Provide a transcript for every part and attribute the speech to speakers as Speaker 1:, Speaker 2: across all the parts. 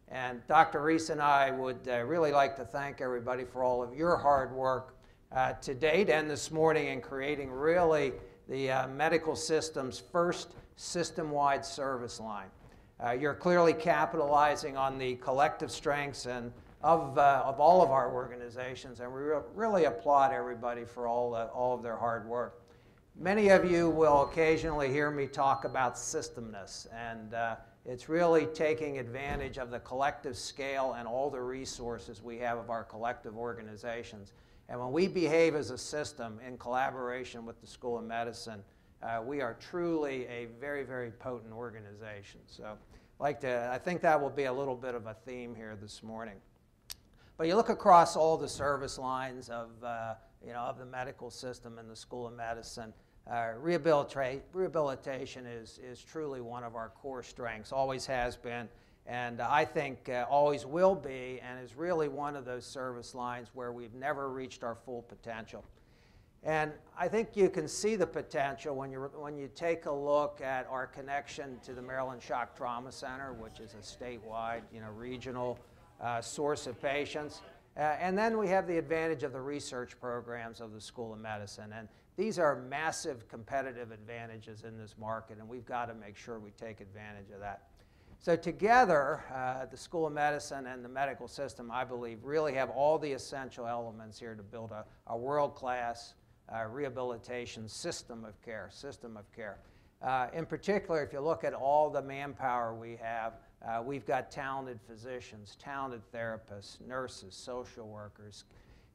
Speaker 1: And Dr. Reese and I would really like to thank everybody for all of your hard work to date and this morning in creating really the medical system's first system-wide service line. You're clearly capitalizing on the collective strengths and of all of our organizations, and we really applaud everybody for all of their hard work. Many of you will occasionally hear me talk about systemness, and it's really taking advantage of the collective scale and all the resources we have of our collective organizations. And when we behave as a system in collaboration with the School of Medicine, we are truly a very, very potent organization. So I think that will be a little bit of a theme here this morning. But you look across all the service lines of the medical system and the School of Medicine, rehabilitation is truly one of our core strengths, always has been, and I think always will be, and is really one of those service lines where we've never reached our full potential. And I think you can see the potential when you take a look at our connection to the Maryland Shock Trauma Center, which is a statewide, regional source of patients. And then we have the advantage of the research programs of the School of Medicine. And these are massive competitive advantages in this market, and we've got to make sure we take advantage of that. So together, the School of Medicine and the medical system, I believe, really have all the essential elements here to build a world-class rehabilitation system of care. In particular, if you look at all the manpower we have, we've got talented physicians, talented therapists, nurses, social workers,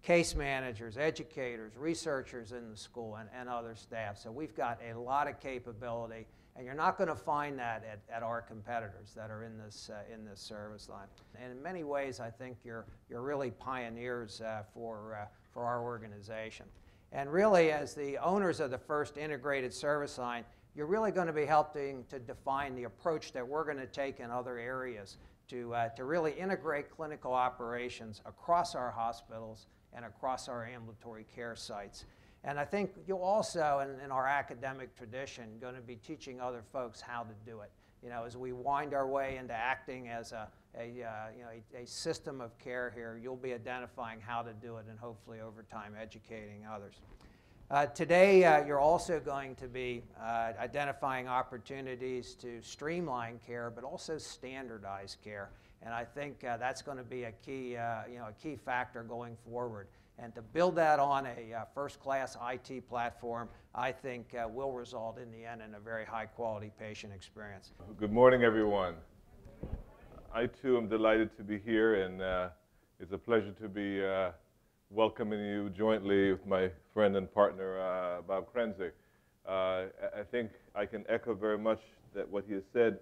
Speaker 1: case managers, educators, researchers in the school, and other staff. So we've got a lot of capability, and you're not going to find that at our competitors that are in this service line. And in many ways, I think you're really pioneers for our organization. And really, as the owners of the first integrated service line, you're really going to be helping to define the approach that we're going to take in other areas to really integrate clinical operations across our hospitals and across our ambulatory care sites. And I think you'll also, in our academic tradition, going to be teaching other folks how to do it. As we wind our way into acting as a system of care here, you'll be identifying how to do it and hopefully over time educating others. Today, you're also going to be identifying opportunities to streamline care, but also standardize care. And I think that's going to be a key factor going forward. And to build that on a first-class IT platform, I think will result in the end in a very high-quality patient experience.
Speaker 2: Good morning, everyone. I, too, am delighted to be here, and it's a pleasure to be welcoming you jointly with my friend and partner, Bob Krenzik. I think I can echo very much what he has said,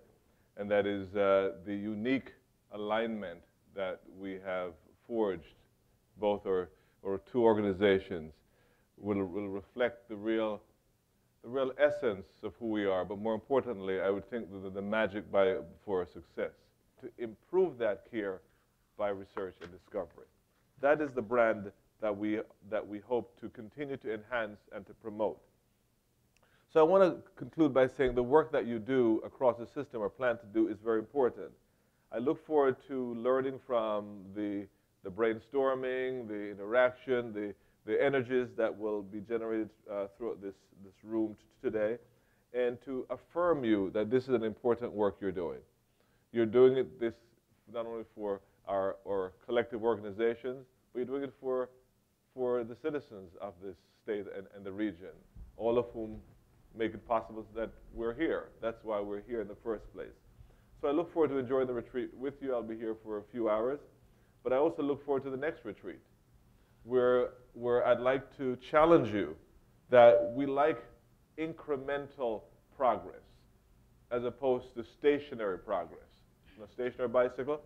Speaker 2: and that is the unique alignment that we have forged, both or two organizations, will reflect the real essence of who we are, but more importantly, I would think the magic for success, to improve that care by research and discovery. That is the brand that we hope to continue to enhance and to promote. So I want to conclude by saying the work that you do across the system or plan to do is very important. I look forward to learning from the brainstorming, the interaction, the energies that will be generated throughout this room today, and to affirm you that this is an important work you're doing. You're doing this not only for our collective organizations, but you're doing it for the citizens of this state and the region, all of whom make it possible that we're here. That's why we're here in the first place. So I look forward to enjoying the retreat with you. I'll be here for a few hours. But I also look forward to the next retreat, where I'd like to challenge you that we like incremental progress as opposed to stationary progress. On a stationary bicycle,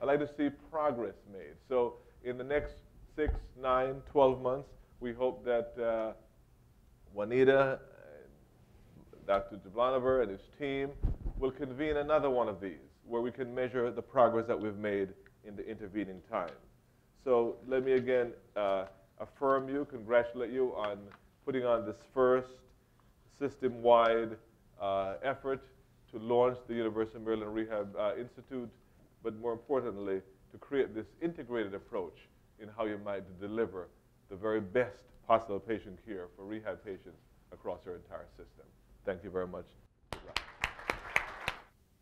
Speaker 2: I'd like to see progress made. So in the next 6, 9, 12 months, we hope that Juanita, Dr. Jablanover and his team will convene another one of these, where we can measure the progress that we've made in the intervening time. So let me again affirm you, congratulate you on putting on this first system-wide effort to launch the University of Maryland Rehab Institute but more importantly, to create this integrated approach in how you might deliver the very best possible patient care for rehab patients across our entire system. Thank you very much.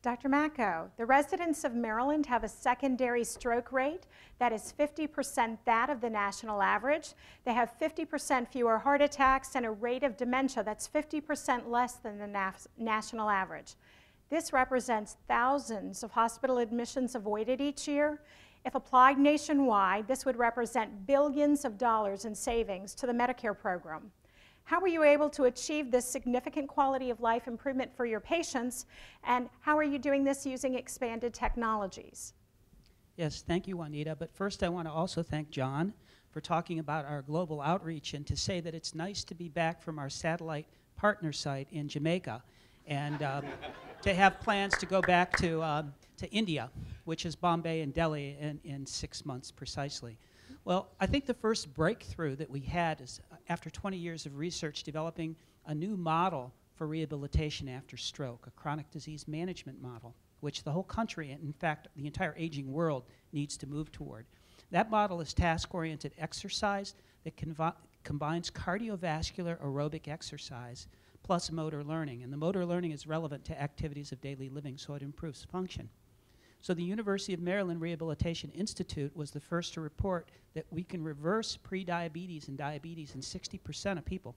Speaker 3: Dr. Macco, the residents of Maryland have a secondary stroke rate that is 50% that of the national average. They have 50% fewer heart attacks and a rate of dementia that's 50% less than the national average. This represents thousands of hospital admissions avoided each year. If applied nationwide, this would represent billions of dollars in savings to the Medicare program. How were you able to achieve this significant quality of life improvement for your patients, and how are you doing this using expanded technologies?
Speaker 4: Yes, thank you, Juanita. But first I want to also thank John for talking about our global outreach and to say that it's nice to be back from our satellite partner site in Jamaica and to have plans to go back to India, which is Bombay and Delhi, in 6 months precisely. Well, I think the first breakthrough that we had is after 20 years of research developing a new model for rehabilitation after stroke, a chronic disease management model, which the whole country, and in fact the entire aging world, needs to move toward. That model is task-oriented exercise that combines cardiovascular aerobic exercise plus motor learning. And the motor learning is relevant to activities of daily living, so it improves function. So the University of Maryland Rehabilitation Institute was the first to report that we can reverse prediabetes and diabetes in 60% of people,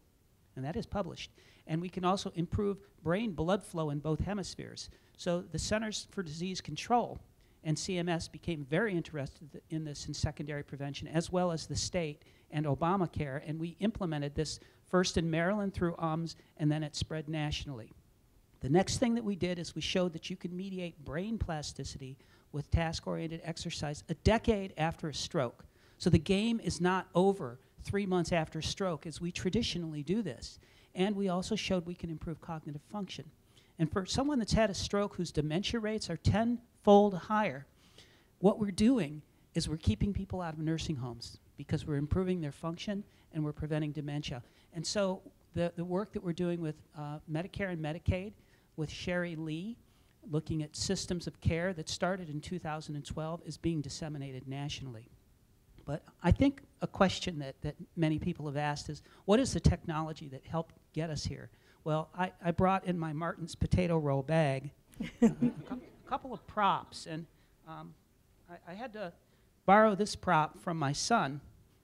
Speaker 4: and that is published. And we can also improve brain blood flow in both hemispheres. So the Centers for Disease Control and CMS became very interested in this in secondary prevention, as well as the state and Obamacare, and we implemented this first in Maryland through UMS, and then it spread nationally. The next thing that we did is we showed that you can mediate brain plasticity with task-oriented exercise a decade after a stroke. So the game is not over 3 months after stroke as we traditionally do this. And we also showed we can improve cognitive function. And for someone that's had a stroke whose dementia rates are 10-fold higher, what we're doing is we're keeping people out of nursing homes because we're improving their function and we're preventing dementia. And so the work that we're doing with Medicare and Medicaid, with Sherry Lee, looking at systems of care that started in 2012, is being disseminated nationally. But I think a question that many people have asked is, what is the technology that helped get us here? Well, I brought in my Martin's potato roll bag a couple of props, and I had to borrow this prop from my son,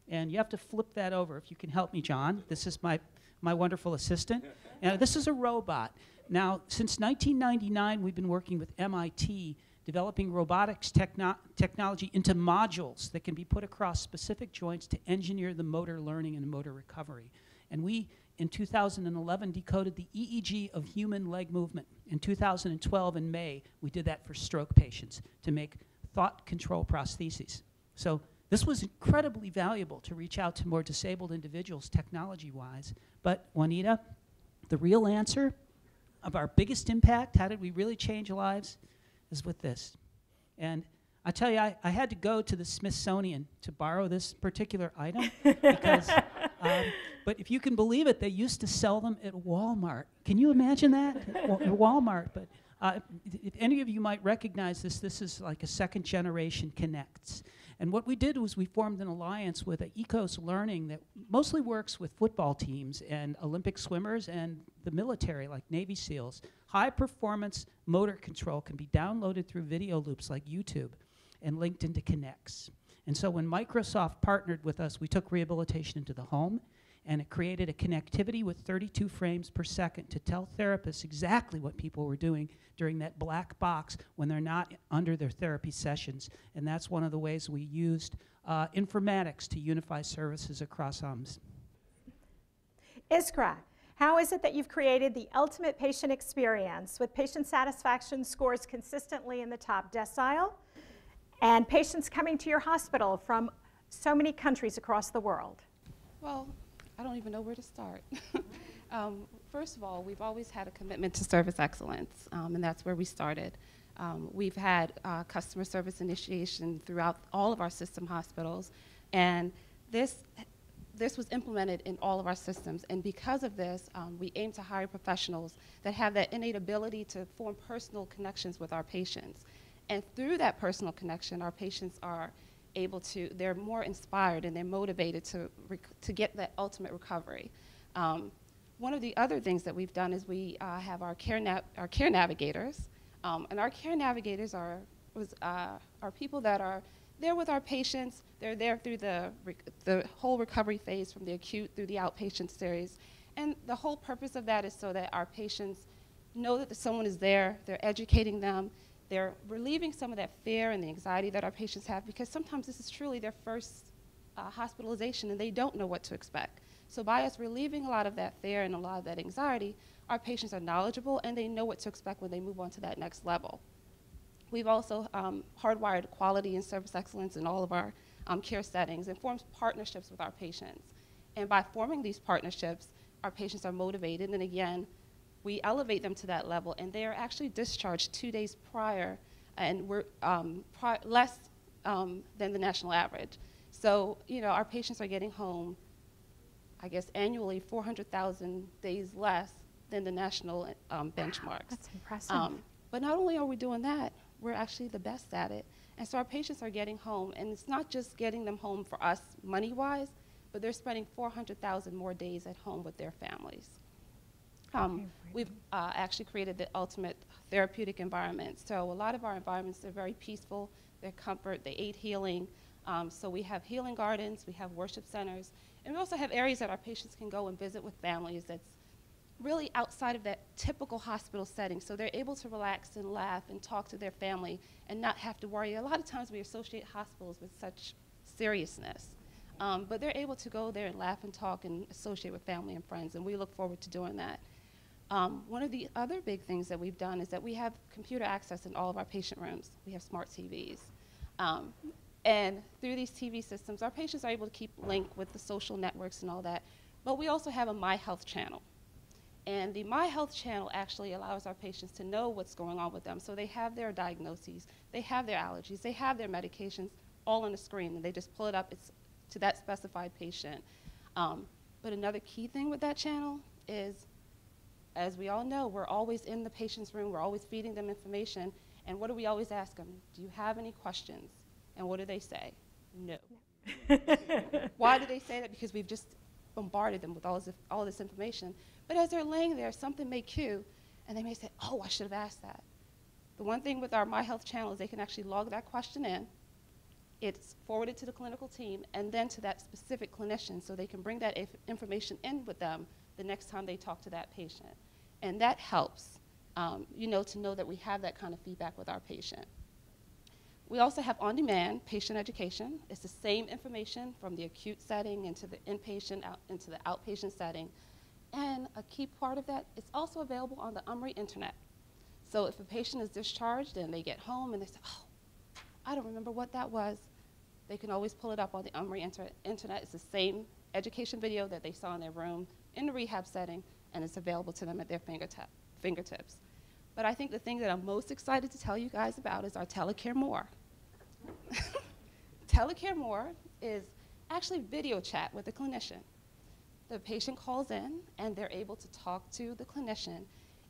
Speaker 4: and you have to flip that over if you can help me, John. This is my wonderful assistant. And this is a robot. Now, since 1999, we've been working with MIT developing robotics technology into modules that can be put across specific joints to engineer the motor learning and motor recovery. And we, in 2011, decoded the EEG of human leg movement. In 2012, in May, we did that for stroke patients to make thought control prostheses. So this was incredibly valuable to reach out to more disabled individuals technology-wise. But Juanita, the real answer of our biggest impact, how did we really change lives, is with this. And I tell you, I had to go to the Smithsonian to borrow this particular item because, but if you can believe it, they used to sell them at Walmart. Can you imagine that? At Walmart. But if any of you might recognize this, this is like a second generation Connects. And what we did was we formed an alliance with Ecos Learning that mostly works with football teams and Olympic swimmers and the military, like Navy SEALs. High performance motor control can be downloaded through video loops like YouTube and linked into Connects. And so when Microsoft partnered with us, we took rehabilitation into the home, and it created a connectivity with 32 frames per second to tell therapists exactly what people were doing during that black box when they're not under their therapy sessions. And that's one of the ways we used informatics to unify services across UMS.
Speaker 3: Iskra, how is it that you've created the ultimate patient experience with patient satisfaction scores consistently in the top decile and patients coming to your hospital from so many countries across the world?
Speaker 5: Well, I don't even know where to start. First of all, we've always had a commitment to service excellence, and that's where we started. We've had customer service initiation throughout all of our system hospitals, and this was implemented in all of our systems. And because of this, we aim to hire professionals that have that innate ability to form personal connections with our patients. And through that personal connection, our patients are able to, they're more inspired and they're motivated to get that ultimate recovery. One of the other things that we've done is we have our care navigators. And our care navigators are people that are there with our patients. They're there through the whole recovery phase, from the acute through the outpatient series. And the whole purpose of that is so that our patients know that someone is there, they're educating them, they're relieving some of that fear and the anxiety that our patients have, because sometimes this is truly their first hospitalization and they don't know what to expect. So by us relieving a lot of that fear and a lot of that anxiety, our patients are knowledgeable and they know what to expect when they move on to that next level. We've also hardwired quality and service excellence in all of our care settings and formed partnerships with our patients. And by forming these partnerships, our patients are motivated, and again, we elevate them to that level, and they are actually discharged 2 days prior, and we're less than the national average. So, our patients are getting home, I guess, annually 400,000 days less than the national benchmarks.
Speaker 3: That's impressive.
Speaker 5: But not only are we doing that, we're actually the best at it. And so our patients are getting home, and it's not just getting them home for us money-wise, but they're spending 400,000 more days at home with their families. We've actually created the ultimate therapeutic environment. So a lot of our environments, they're very peaceful, they're comfort, they aid healing. So we have healing gardens, we have worship centers, and we also have areas that our patients can go and visit with families that's really outside of that typical hospital setting. So they're able to relax and laugh and talk to their family and not have to worry. A lot of times we associate hospitals with such seriousness. But they're able to go there and laugh and talk and associate with family and friends, and we look forward to doing that. One of the other big things that we've done is that we have computer access in all of our patient rooms. We have smart TVs. And through these TV systems, our patients are able to keep linked with the social networks and all that. But we also have a My Health channel. And the My Health channel actually allows our patients to know what's going on with them. So they have their diagnoses, they have their allergies, they have their medications all on the screen, and they just pull it up. It's to that specified patient. But another key thing with that channel is, as we all know, we're always in the patient's room, we're always feeding them information, and what do we always ask them? Do you have any questions? And what do they say? No. Why do they say that? Because we've just bombarded them with all this information. But as they're laying there, something may cue, and they may say, oh, I should have asked that. The one thing with our My Health channel is they can actually log that question in. It's forwarded to the clinical team and then to that specific clinician, so they can bring that information in with them the next time they talk to that patient. And that helps, to know that we have that kind of feedback with our patient. We also have on-demand patient education. It's the same information from the acute setting into the inpatient, into the outpatient setting. And a key part of that, it's also available on the UMRI internet. So if a patient is discharged and they get home and they say, oh, I don't remember what that was, they can always pull it up on the UMRI internet. It's the same education video that they saw in their room in the rehab setting, and it's available to them at their fingertips. But I think the thing that I'm most excited to tell you guys about is our Telecare More. Telecare More is actually video chat with a clinician. The patient calls in and they're able to talk to the clinician.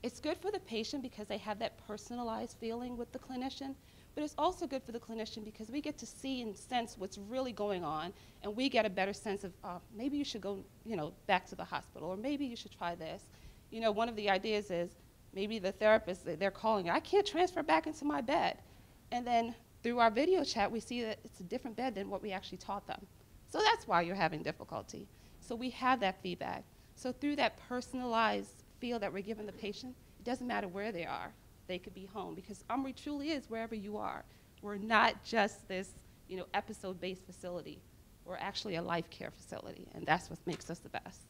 Speaker 5: It's good for the patient because they have that personalized feeling with the clinician, but it's also good for the clinician because we get to see and sense what's really going on, and we get a better sense of maybe you should go back to the hospital, or maybe you should try this. One of the ideas is maybe the therapist, they're calling, I can't transfer back into my bed. And then through our video chat, we see that it's a different bed than what we actually taught them. So that's why you're having difficulty. So we have that feedback. So through that personalized feel that we're giving the patient, it doesn't matter where they are. They could be home, because UMRI truly is wherever you are. We're not just this episode-based facility. We're actually a life care facility, and that's what makes us the best.